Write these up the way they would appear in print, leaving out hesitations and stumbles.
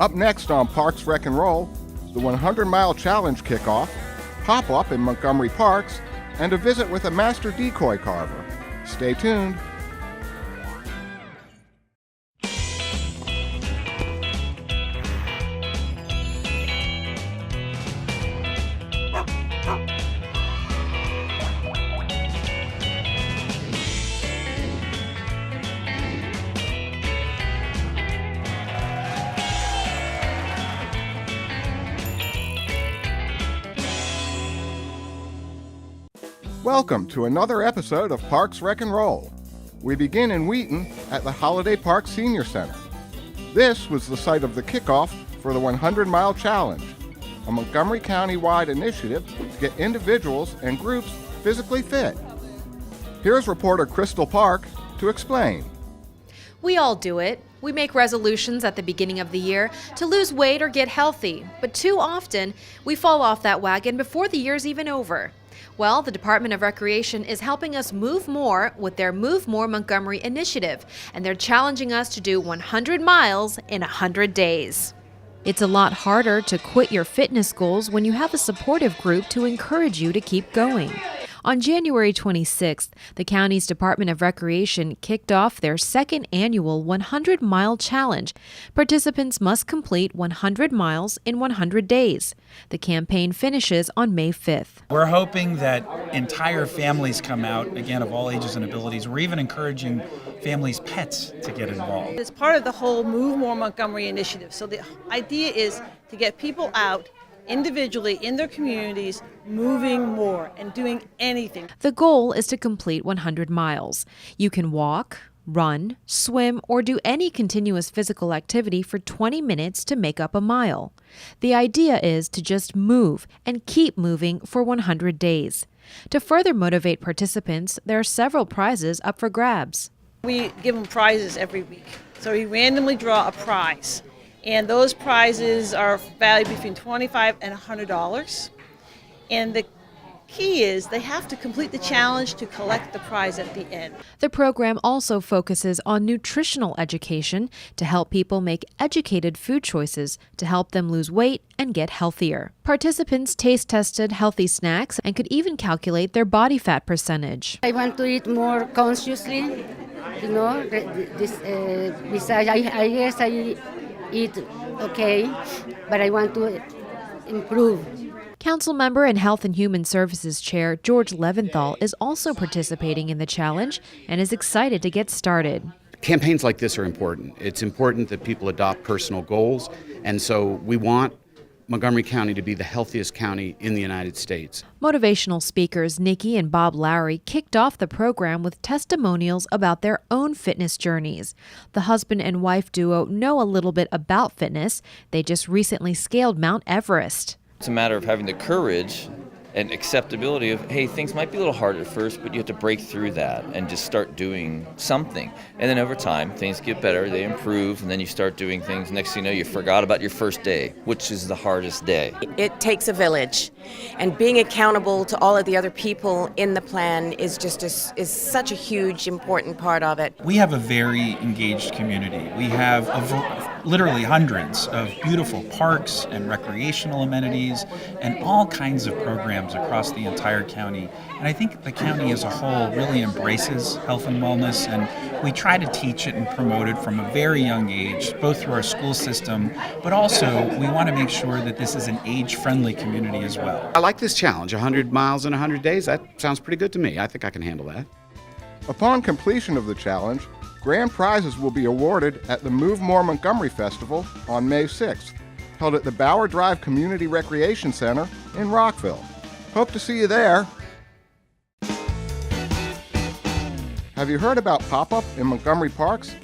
Up next on Parks Wreck and Roll, the 100-mile challenge kickoff, PopUp in Montgomery Parks, and a visit with a master decoy carver. Stay tuned. Welcome to another episode of Parks Wreck and Roll. We begin in Wheaton at the Holiday Park Senior Center. This was the site of the kickoff for the 100-mile challenge, a Montgomery County-wide initiative to get individuals and groups physically fit. Here's reporter Crystal Park to explain. We all do it. We make resolutions at the beginning of the year to lose weight or get healthy, but too often we fall off that wagon before the year's even over. Well, the Department of Recreation is helping us move more with their Move More Montgomery initiative, and they're challenging us to do 100 miles in 100 days. It's a lot harder to quit your fitness goals when you have a supportive group to encourage you to keep going. On January 26th, the county's Department of Recreation kicked off their second annual 100-mile challenge. Participants must complete 100 miles in 100 days. The campaign finishes on May 5th. We're hoping that entire families come out, again, of all ages and abilities. We're even encouraging families' pets to get involved. It's part of the whole Move More Montgomery initiative. So the idea is to get people out individually in their communities, moving more and doing anything. The goal is to complete 100 miles. You can walk, run, swim, or do any continuous physical activity for 20 minutes to make up a mile. The idea is to just move and keep moving for 100 days. To further motivate participants, there are several prizes up for grabs. We give them prizes every week. So we randomly draw a prize. And those prizes are valued between $25 and $100. And the key is they have to complete the challenge to collect the prize at the end. The program also focuses on nutritional education to help people make educated food choices to help them lose weight and get healthier. Participants taste tested healthy snacks and could even calculate their body fat percentage. I want to eat more consciously, besides I guess I eat okay, but I want to improve. Council member and Health and Human Services Chair George Leventhal is also participating in the challenge and is excited to get started. Campaigns like this are important. It's important that people adopt personal goals, and so we want Montgomery County to be the healthiest county in the United States. Motivational speakers Nikki and Bob Lowry kicked off the program with testimonials about their own fitness journeys. The husband and wife duo know a little bit about fitness. They just recently scaled Mount Everest. It's a matter of having the courage and acceptability of, hey, things might be a little hard at first, but you have to break through that and just start doing something. And then over time, things get better, they improve, and then you start doing things. Next thing you know, you forgot about your first day, which is the hardest day. It takes a village, and being accountable to all of the other people in the plan is such a huge, important part of it. We have a very engaged community. We have literally hundreds of beautiful parks and recreational amenities and all kinds of programs across the entire county. And I think the county as a whole really embraces health and wellness, and we try to teach it and promote it from a very young age, both through our school system, but also we want to make sure that this is an age-friendly community as well. I like this challenge, 100 miles in 100 days. That sounds pretty good to me. I think I can handle that. Upon completion of the challenge, grand prizes will be awarded at the Move More Montgomery Festival on May 6th, held at the Bower Drive Community Recreation Center in Rockville. Hope to see you there. Have you heard about PopUp in Montgomery Parks?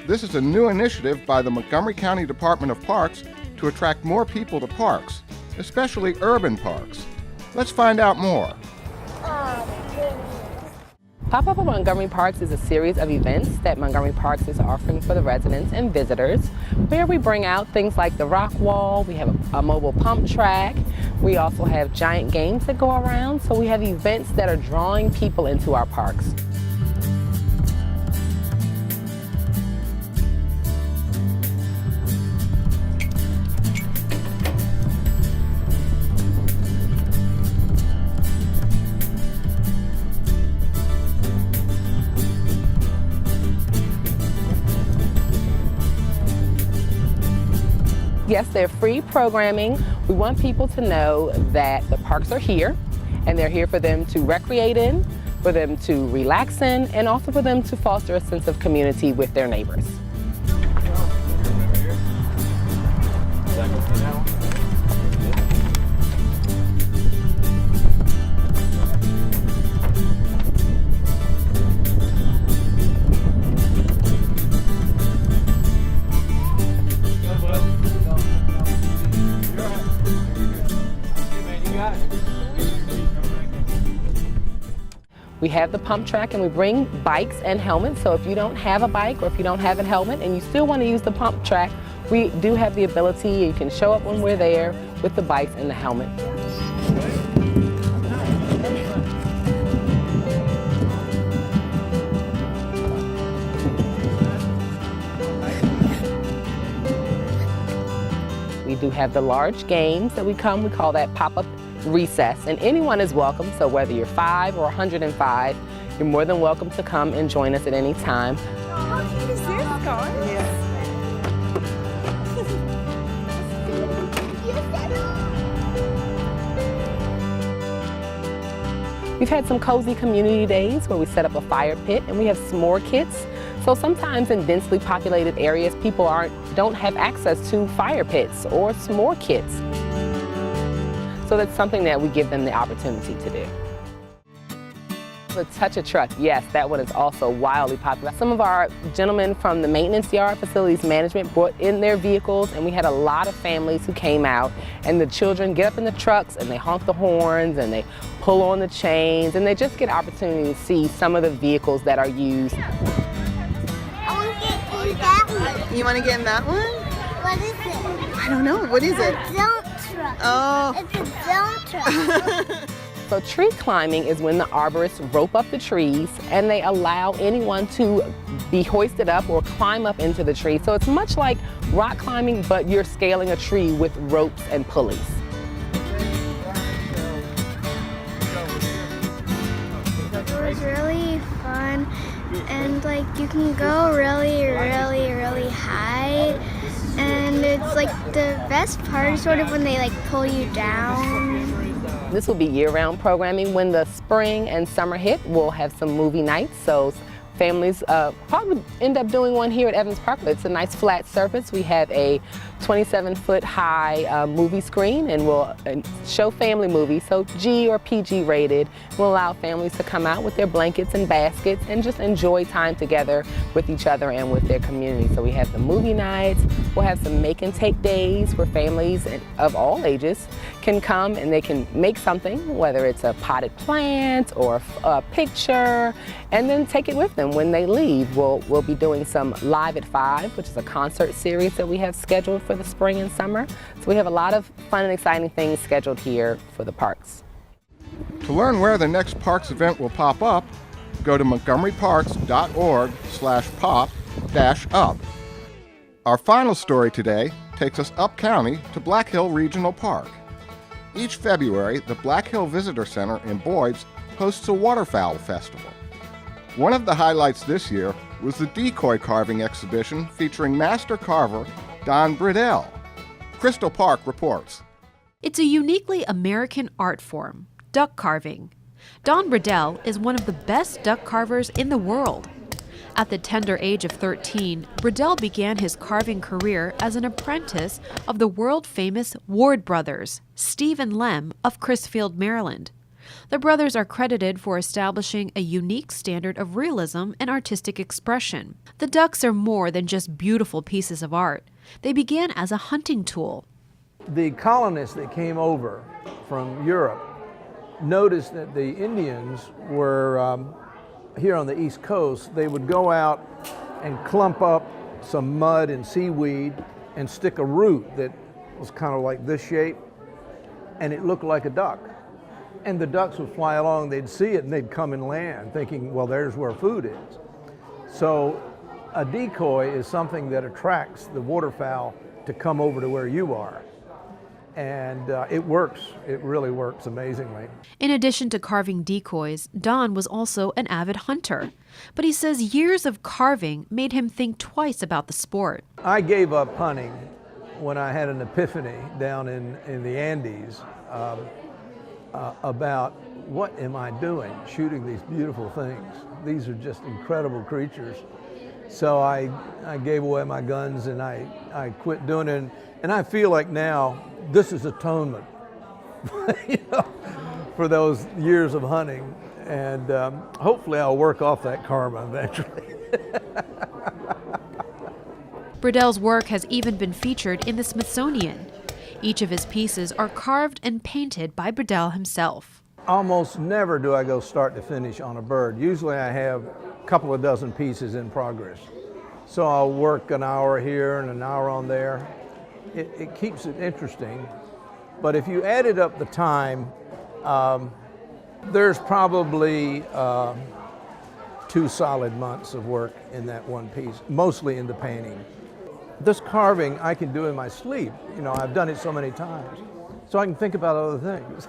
This is a new initiative by the Montgomery County Department of Parks to attract more people to parks, especially urban parks. Let's find out more. PopUp at Montgomery Parks is a series of events that Montgomery Parks is offering for the residents and visitors, where we bring out things like the rock wall, we have a mobile pump track, we also have giant games that go around, so we have events that are drawing people into our parks. Yes, they're free programming. We want people to know that the parks are here, and they're here for them to recreate in, for them to relax in, and also for them to foster a sense of community with their neighbors. We have the pump track and we bring bikes and helmets, so if you don't have a bike or if you don't have a helmet and you still want to use the pump track, we do have the ability. You can show up when we're there with the bikes and the helmet. We do have the large games that we call that PopUp recess, and anyone is welcome, so whether you're 5 or 105, you're more than welcome to come and join us at any time. How cute is this, Scar? We've had some cozy community days where we set up a fire pit and we have s'more kits. So sometimes in densely populated areas, people don't have access to fire pits or s'more kits. So that's something that we give them the opportunity to do. The Touch a Truck, yes, that one is also wildly popular. Some of our gentlemen from the maintenance yard, facilities management, brought in their vehicles, and we had a lot of families who came out, and the children get up in the trucks and they honk the horns and they pull on the chains, and they just get opportunity to see some of the vehicles that are used. I want to get in that one. You want to get in that one? What is it? I don't know. What is it? A dump truck. Oh. It's a dump truck. So tree climbing is when the arborists rope up the trees and they allow anyone to be hoisted up or climb up into the tree. So it's much like rock climbing, but you're scaling a tree with ropes and pulleys. It was really fun, and like you can go really high, and it's like the best part is sort of when they like pull you down. This will be year-round programming. When the spring and summer hit, we'll have some movie nights. So families probably end up doing one here at Evans Park. It's a nice flat surface. We have a 27-foot high movie screen, and we'll show family movies, so G or PG rated. We'll allow families to come out with their blankets and baskets and just enjoy time together with each other and with their community. So we have the movie nights. We'll have some make and take days where families of all ages can come and they can make something, whether it's a potted plant or a picture, and then take it with them when they leave. We'll be doing some Live at 5, which is a concert series that we have scheduled for the spring and summer. So we have a lot of fun and exciting things scheduled here for the parks. To learn where the next parks event will pop up, go to montgomeryparks.org/pop-up. Our final story today takes us up county to Black Hill Regional Park. Each February, the Black Hill Visitor Center in Boyd's hosts a waterfowl festival. One of the highlights this year was the decoy carving exhibition featuring master carver Don Briddell. Crystal Park reports. It's a uniquely American art form, duck carving. Don Briddell is one of the best duck carvers in the world. At the tender age of 13, Briddell began his carving career as an apprentice of the world-famous Ward brothers, Steve and Lem of Crisfield, Maryland. The brothers are credited for establishing a unique standard of realism and artistic expression. The ducks are more than just beautiful pieces of art. They began as a hunting tool. The colonists that came over from Europe noticed that the Indians were here on the East Coast. They would go out and clump up some mud and seaweed and stick a root that was kind of like this shape, and it looked like a duck. And the ducks would fly along, they'd see it, and they'd come and land, thinking, well, there's where food is. So a decoy is something that attracts the waterfowl to come over to where you are. And it works. It really works amazingly. In addition to carving decoys, Don was also an avid hunter. But he says years of carving made him think twice about the sport. I gave up hunting when I had an epiphany down in the Andes about what am I doing shooting these beautiful things. These are just incredible creatures. So I gave away my guns and I quit doing it. And I feel like now this is atonement for those years of hunting. And hopefully I'll work off that karma eventually. Briddell's work has even been featured in the Smithsonian. Each of his pieces are carved and painted by Briddell himself. Almost never do I go start to finish on a bird. Usually I have a couple of dozen pieces in progress. So I'll work an hour here and an hour on there. It keeps it interesting. But if you added up the time, there's probably 2 solid months of work in that one piece, mostly in the painting. This carving I can do in my sleep. I've done it so many times, so I can think about other things.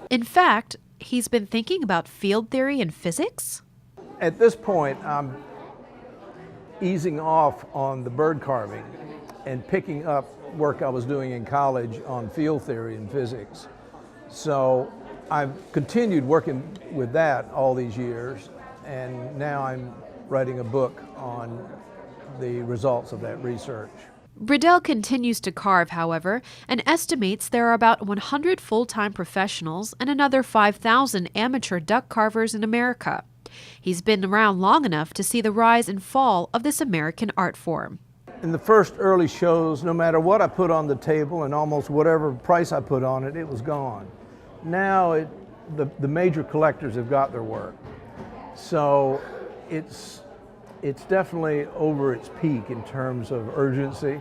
In fact, he's been thinking about field theory and physics? At this point, I'm easing off on the bird carving and picking up work I was doing in college on field theory and physics. So I've continued working with that all these years, and now I'm writing a book on the results of that research. Briddell continues to carve, however, and estimates there are about 100 full-time professionals and another 5,000 amateur duck carvers in America. He's been around long enough to see the rise and fall of this American art form. In the first early shows, no matter what I put on the table and almost whatever price I put on it, it was gone. Now the major collectors have got their work. So it's definitely over its peak in terms of urgency,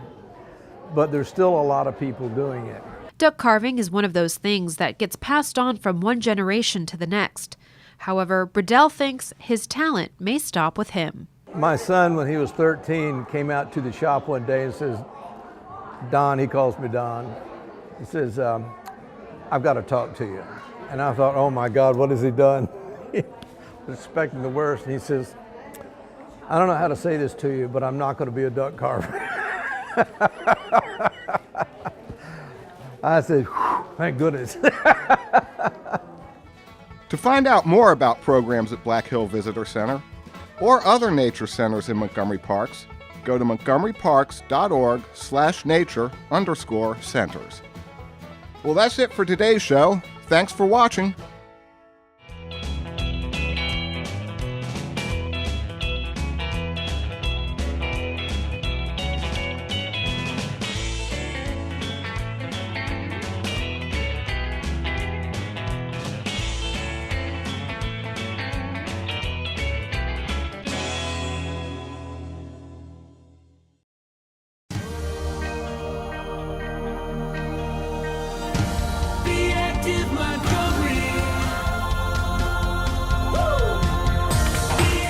but there's still a lot of people doing it. Duck carving is one of those things that gets passed on from one generation to the next. However, Briddell thinks his talent may stop with him. My son, when he was 13, came out to the shop one day and says, Don, he calls me Don, he says, I've got to talk to you. And I thought, oh my God, what has he done? I was expecting the worst. And he says, I don't know how to say this to you, but I'm not going to be a duck carver. I said, thank goodness. To find out more about programs at Black Hill Visitor Center or other nature centers in Montgomery Parks, go to montgomeryparks.org/nature_centers. Well, that's it for today's show. Thanks for watching.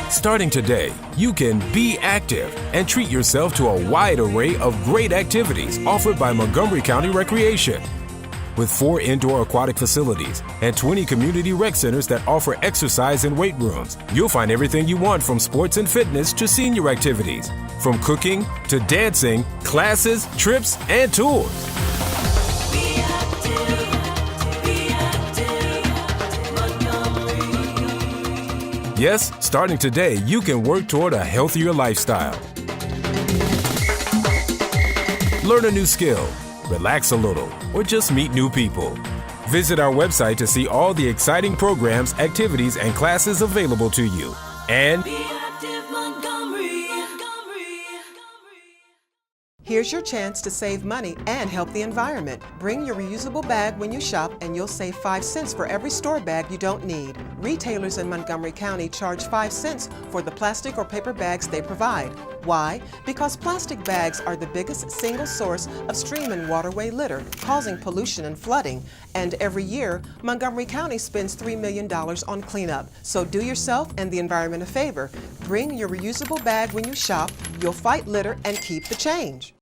Starting today, you can be active and treat yourself to a wide array of great activities offered by Montgomery County Recreation. With 4 indoor aquatic facilities and 20 community rec centers that offer exercise and weight rooms, you'll find everything you want from sports and fitness to senior activities, from cooking to dancing, classes, trips, and tours. Yes, starting today, you can work toward a healthier lifestyle. Learn a new skill, relax a little, or just meet new people. Visit our website to see all the exciting programs, activities, and classes available to you. And here's your chance to save money and help the environment. Bring your reusable bag when you shop and you'll save 5 cents for every store bag you don't need. Retailers in Montgomery County charge 5 cents for the plastic or paper bags they provide. Why? Because plastic bags are the biggest single source of stream and waterway litter, causing pollution and flooding. And every year, Montgomery County spends $3 million on cleanup. So do yourself and the environment a favor. Bring your reusable bag when you shop. You'll fight litter and keep the change.